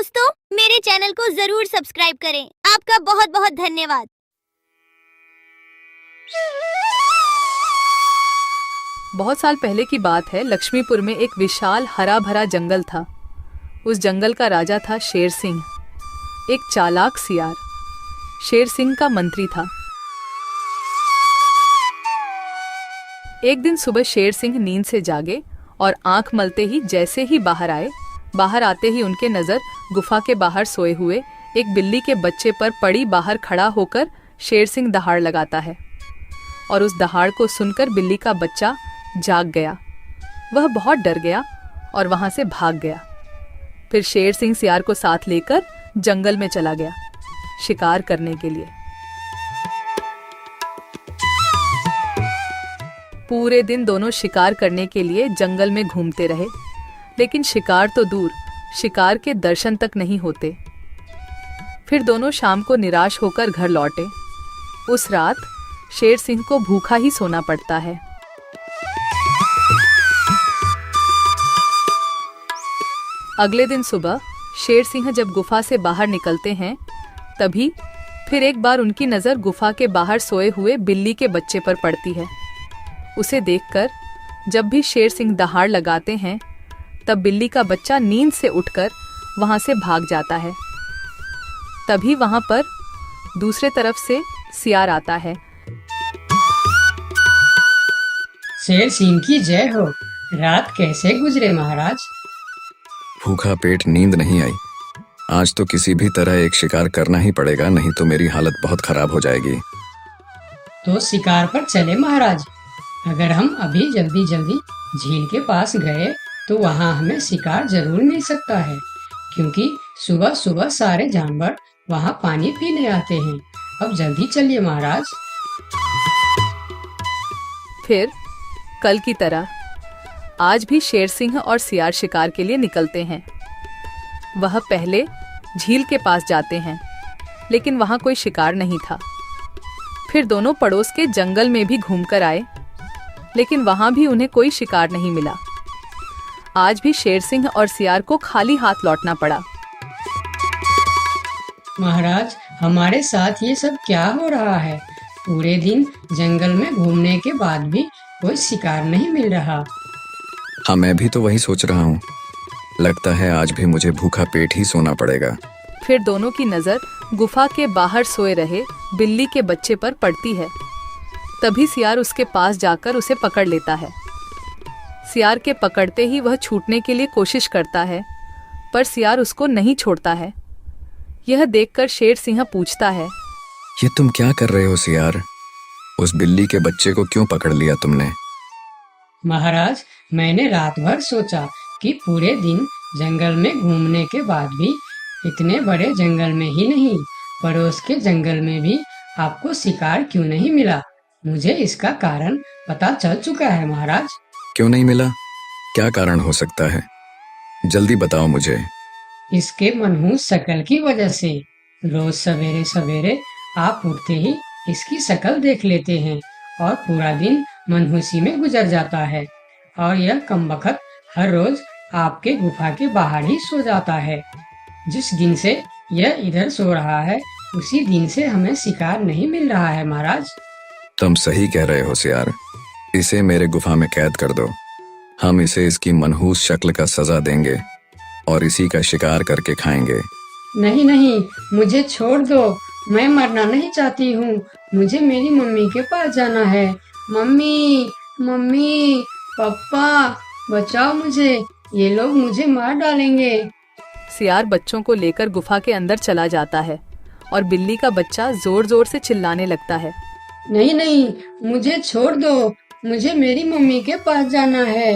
दोस्तों, मेरे चैनल को जरूर सब्सक्राइब करें। आपका बहुत बहुत धन्यवाद। बहुत साल पहले की बात है। लक्ष्मीपुर में एक विशाल हरा भरा जंगल था। उस जंगल का राजा था शेर सिंह, एक चालाक सियार। शेर सिंह का मंत्री था। एक दिन सुबह शेर सिंह नींद से जागे और आंख मलते ही जैसे ही बाहर आते ही उनके नजर गुफा के बाहर सोए हुए एक बिल्ली के बच्चे पर पड़ी। बाहर खड़ा होकर शेर सिंह दहाड़ लगाता है और उस दहाड़ को सुनकर बिल्ली का बच्चा जाग गया। वह बहुत डर गया और वहां से भाग गया। फिर शेर सिंह सियार को साथ लेकर जंगल में चला गया शिकार करने के लिए। पूरे दिन दोनों शिकार करने के लिए जंगल में घूमते रहे, लेकिन शिकार तो दूर, शिकार के दर्शन तक नहीं होते। फिर दोनों शाम को निराश होकर घर लौटे। उस रात शेर सिंह को भूखा ही सोना पड़ता है। अगले दिन सुबह शेर सिंह जब गुफा से बाहर निकलते हैं, तभी फिर एक बार उनकी नजर गुफा के बाहर सोए हुए बिल्ली के बच्चे पर पड़ती है। उसे देखकर जब भी शेर सिंह दहाड़ लगाते हैं, तब बिल्ली का बच्चा नींद से उठकर वहां से भाग जाता है। तभी वहां पर दूसरे तरफ से सियार आता है। शेर सिंह की जय हो। रात कैसे गुजरे महाराज? भूखा पेट, नींद नहीं आई। आज तो किसी भी तरह एक शिकार करना ही पड़ेगा, नहीं तो मेरी हालत बहुत खराब हो जाएगी। तो शिकार पर चले महाराज। अगर हम अभी जल्दी झील के पास गए तो वहाँ हमें शिकार जरूर मिल सकता है, क्योंकि सुबह सुबह सारे जानवर वहाँ पानी पीने आते हैं। अब जल्दी चलिए महाराज। फिर कल की तरह आज भी शेर सिंह और सियार शिकार के लिए निकलते हैं। वह पहले झील के पास जाते हैं, लेकिन वहां कोई शिकार नहीं था। फिर दोनों पड़ोस के जंगल में भी घूमकर आए, लेकिन वहां भी उन्हें कोई शिकार नहीं मिला। आज भी शेर सिंह और सियार को खाली हाथ लौटना पड़ा। महाराज, हमारे साथ ये सब क्या हो रहा है? पूरे दिन जंगल में घूमने के बाद भी कोई शिकार नहीं मिल रहा। हाँ, मैं भी तो वही सोच रहा हूँ। लगता है आज भी मुझे भूखा पेट ही सोना पड़ेगा। फिर दोनों की नजर गुफा के बाहर सोए रहे बिल्ली के बच्चे पर पड़ती है। तभी सियार उसके पास जाकर उसे पकड़ लेता है। सियार के पकड़ते ही वह छूटने के लिए कोशिश करता है, पर सियार उसको नहीं छोड़ता है। यह देखकर शेर सिंह पूछता है, ये तुम क्या कर रहे हो सियार? उस बिल्ली के बच्चे को क्यों पकड़ लिया तुमने? महाराज, मैंने रात भर सोचा कि पूरे दिन जंगल में घूमने के बाद भी इतने बड़े जंगल में ही नहीं, पड़ोस के जंगल में भी आपको शिकार क्यों नहीं मिला। मुझे इसका कारण पता चल चुका है महाराज। क्यों नहीं मिला? क्या कारण हो सकता है? जल्दी बताओ मुझे। इसके मनहूस शक्ल की वजह से। रोज सवेरे सवेरे आप उठते ही इसकी शक्ल देख लेते हैं और पूरा दिन मनहूसी में गुजर जाता है, और यह कमबख्त हर रोज आपके गुफा के बाहर ही सो जाता है। जिस दिन से यह इधर सो रहा है, उसी दिन से हमें शिकार नहीं मिल रहा है महाराज। तुम सही कह रहे हो सियार। इसे मेरे गुफा में कैद कर दो। हम इसे इसकी मनहूस शक्ल का सजा देंगे और इसी का शिकार करके खाएंगे। नहीं नहीं, मुझे छोड़ दो। मैं मरना नहीं चाहती हूँ। मुझे मेरी मम्मी के पास जाना है। मम्मी, मम्मी, पापा, बचाओ मुझे। ये लोग मुझे मार डालेंगे। सियार बच्चों को लेकर गुफा के अंदर चला जाता है और बिल्ली का बच्चा जोर जोर से चिल्लाने लगता है, नहीं नहीं, मुझे छोड़ दो। मुझे मेरी मम्मी के पास जाना है।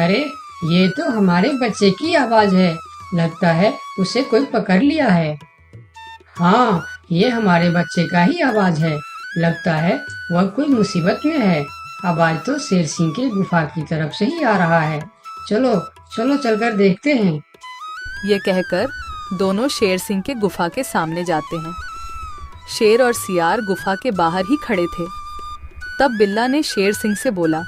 अरे, ये तो हमारे बच्चे की आवाज है। लगता है उसे कोई पकड़ लिया है। हाँ, ये हमारे बच्चे का ही आवाज है। लगता है वह कोई मुसीबत में है। आवाज तो शेर सिंह के गुफा की तरफ से ही आ रहा है। चलो चलो, चलकर देखते हैं। ये कहकर दोनों शेर सिंह के गुफा के सामने जाते हैं। शेर और सियार गुफा के बाहर ही खड़े थे। तब बिल्ला ने शेर सिंह से बोला,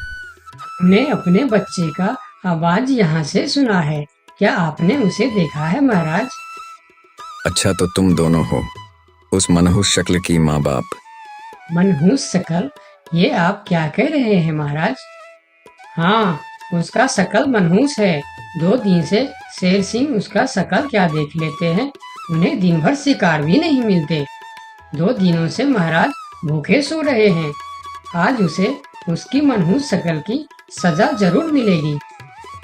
हमने अपने बच्चे का आवाज यहाँ से सुना है। क्या आपने उसे देखा है महाराज? अच्छा तो तुम दोनों हो उस मनहूस शक्ल की माँ बाप। मनहूस शकल? ये आप क्या कह रहे हैं महाराज? हाँ, उसका शकल मनहूस है। 2 दिन से शेर सिंह उसका शकल क्या देख लेते हैं। उन्हें दिन भर शिकार भी नहीं मिलते। 2 दिनों से महाराज भूखे सो रहे हैं। आज उसे उसकी मनहूस शकल की सजा जरूर मिलेगी।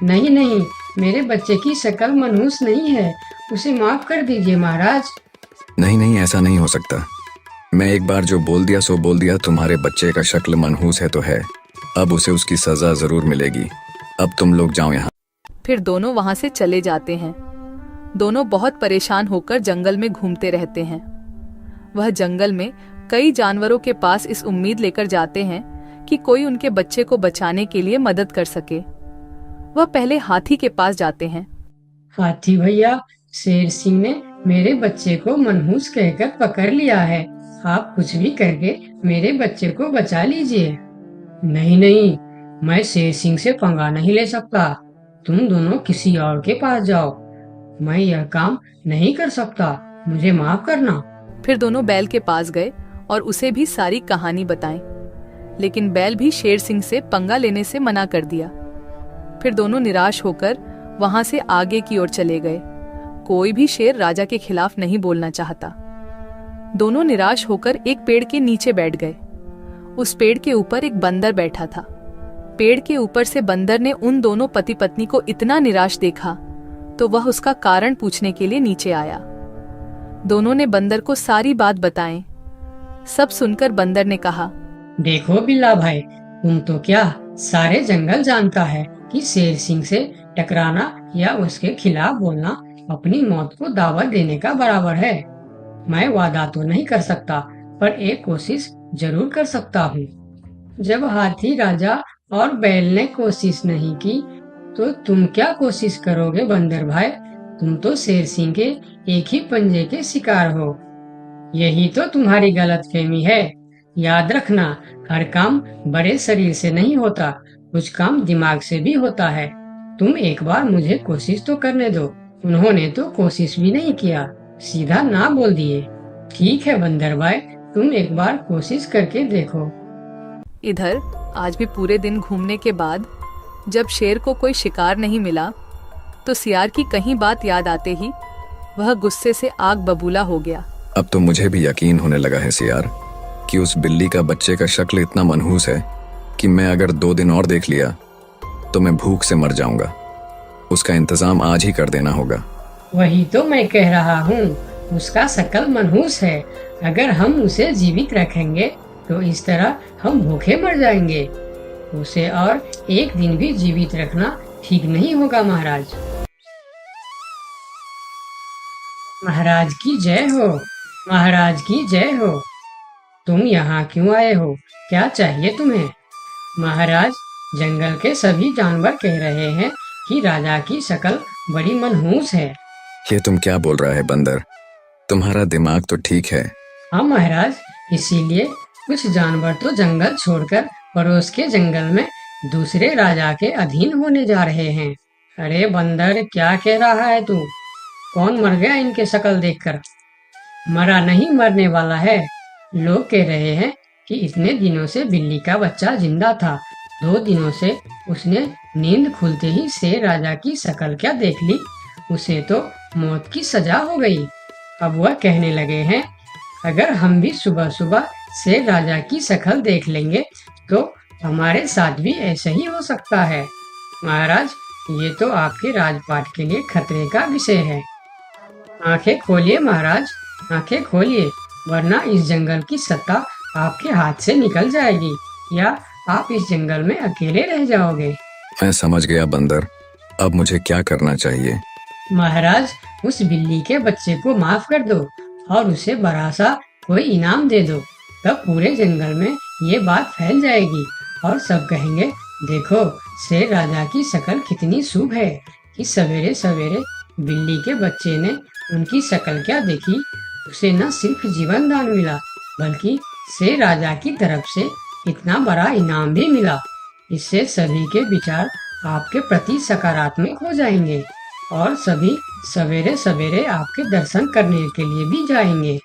नहीं नहीं, मेरे बच्चे की शक्ल मनहूस नहीं है। उसे माफ कर दीजिए महाराज। नहीं नहीं, ऐसा नहीं हो सकता। मैं एक बार जो बोल दिया सो बोल दिया। तुम्हारे बच्चे का शक्ल मनहूस है तो है, अब उसे उसकी सजा जरूर मिलेगी। अब तुम लोग जाओ यहाँ। फिर दोनों वहां से चले जाते हैं। दोनों बहुत परेशान होकर जंगल में घूमते रहते हैं। वह जंगल में कई जानवरों के पास इस उम्मीद लेकर जाते हैं कि कोई उनके बच्चे को बचाने के लिए मदद कर सके। वह पहले हाथी के पास जाते हैं। हाथी भैया, शेर सिंह ने मेरे बच्चे को मनहूस कहकर पकड़ लिया है। आप कुछ भी करके मेरे बच्चे को बचा लीजिए। नहीं नहीं, मैं शेर सिंह से पंगा नहीं ले सकता। तुम दोनों किसी और के पास जाओ। मैं यह काम नहीं कर सकता। मुझे माफ करना। फिर दोनों बैल के पास गए और उसे भी सारी कहानी बताई, लेकिन बैल भी शेर सिंह से पंगा लेने से मना कर दिया। फिर दोनों निराश होकर वहां से आगे की ओर चले गए। कोई भी शेर राजा के खिलाफ नहीं बोलना चाहता। दोनों निराश होकर एक पेड़ के नीचे बैठ गए। उस पेड़ के ऊपर एक बंदर बैठा था। पेड़ के ऊपर से बंदर ने उन दोनों पति पत्नी को इतना निराश देखा तो वह उसका कारण पूछने के लिए नीचे आया। दोनों ने बंदर को सारी बात बताई। सब सुनकर बंदर ने कहा, देखो बिल्ला भाई, तुम तो क्या सारे जंगल जानता है कि शेर सिंह से टकराना या उसके खिलाफ बोलना अपनी मौत को दावत देने का बराबर है। मैं वादा तो नहीं कर सकता, पर एक कोशिश जरूर कर सकता हूँ। जब हाथी राजा और बैल ने कोशिश नहीं की, तो तुम क्या कोशिश करोगे बंदर भाई? तुम तो शेर सिंह के एक ही पंजे के शिकार हो। यही तो तुम्हारी गलतफहमी है। याद रखना, हर काम बड़े शरीर से नहीं होता, कुछ काम दिमाग से भी होता है। तुम एक बार मुझे कोशिश तो करने दो। उन्होंने तो कोशिश भी नहीं किया, सीधा ना बोल दिए। ठीक है बंदर भाई, तुम एक बार कोशिश करके देखो। इधर आज भी पूरे दिन घूमने के बाद जब शेर को कोई शिकार नहीं मिला तो सियार की कहीं बात याद आते ही वह गुस्से से आग बबूला हो गया। अब तो मुझे भी यकीन होने लगा है सियार कि उस बिल्ली का बच्चे का शक्ल इतना मनहूस है कि मैं अगर 2 दिन और देख लिया तो मैं भूख से मर जाऊंगा। उसका इंतजाम आज ही कर देना होगा। वही तो मैं कह रहा हूँ, उसका शकल मनहूस है। अगर हम उसे जीवित रखेंगे तो इस तरह हम भूखे मर जाएंगे। उसे और एक दिन भी जीवित रखना ठीक नहीं होगा महाराज। महाराज की जय हो, महाराज की जय हो। तुम यहाँ क्यों आए हो? क्या चाहिए तुम्हें? महाराज, जंगल के सभी जानवर कह रहे हैं कि राजा की शक्ल बड़ी मनहूस है। ये तुम क्या बोल रहा है बंदर? तुम्हारा दिमाग तो ठीक है। हाँ महाराज, इसीलिए कुछ जानवर तो जंगल छोड़कर पड़ोस के जंगल में दूसरे राजा के अधीन होने जा रहे हैं। अरे बंदर, क्या कह रहा है तू? कौन मर गया इनके शक्ल देखकर? मरा नहीं, मरने वाला है। लोग कह रहे हैं कि इतने दिनों से बिल्ली का बच्चा जिंदा था। 2 दिनों से उसने नींद खुलते ही शेर राजा की शक्ल क्या देख ली। उसे तो मौत की सजा हो गई। अब वह कहने लगे हैं, अगर हम भी सुबह सुबह शेर राजा की शक्ल देख लेंगे तो हमारे साथ भी ऐसा ही हो सकता है। महाराज, ये तो आपके राजपाट के लिए खतरे का विषय है। आंखें खोलिए महाराज, आंखें खोलिए, वरना इस जंगल की सत्ता आपके हाथ से निकल जाएगी या आप इस जंगल में अकेले रह जाओगे। मैं समझ गया बंदर, अब मुझे क्या करना चाहिए? महाराज, उस बिल्ली के बच्चे को माफ कर दो और उसे बड़ा सा कोई इनाम दे दो। तब पूरे जंगल में ये बात फैल जाएगी और सब कहेंगे, देखो शेर राजा की शक्ल कितनी शुभ है कि सवेरे सवेरे बिल्ली के बच्चे ने उनकी शक्ल क्या देखी। उसे न सिर्फ जीवन दान मिला बल्कि शेर राजा की तरफ से इतना बड़ा इनाम भी मिला। इससे सभी के विचार आपके प्रति सकारात्मक हो जाएंगे। और सभी सवेरे सवेरे आपके दर्शन करने के लिए भी जाएंगे।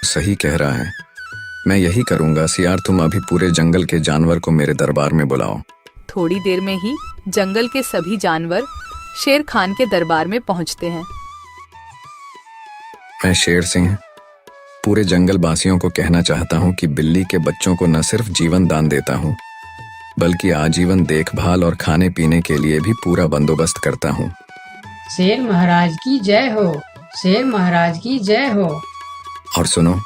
सही कह रहा है, मैं यही करूंगा। सियार, तुम अभी पूरे जंगल के जानवर को मेरे दरबार में बुलाओ। थोड़ी देर में ही जंगल के सभी जानवर शेर खान के दरबार में पहुंचते हैं। मैं शेर सिंह पूरे जंगल वासियों को कहना चाहता हूँ कि बिल्ली के बच्चों को न सिर्फ जीवन दान देता हूँ, बल्कि आजीवन देखभाल और खाने पीने के लिए भी पूरा बंदोबस्त करता हूँ। शेर महाराज की जय हो, शेर महाराज की जय हो। और सुनो,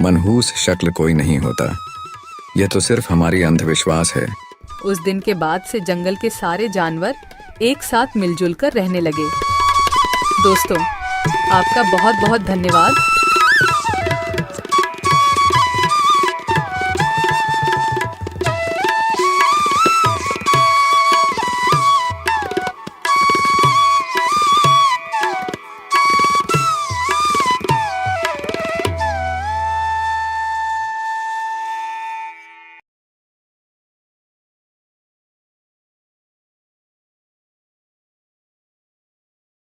मनहूस शक्ल कोई नहीं होता, यह तो सिर्फ हमारी अंधविश्वास है। उस दिन के बाद से जंगल के सारे जानवर एक साथ मिलजुल कर रहने लगे। दोस्तों, आपका बहुत बहुत धन्यवाद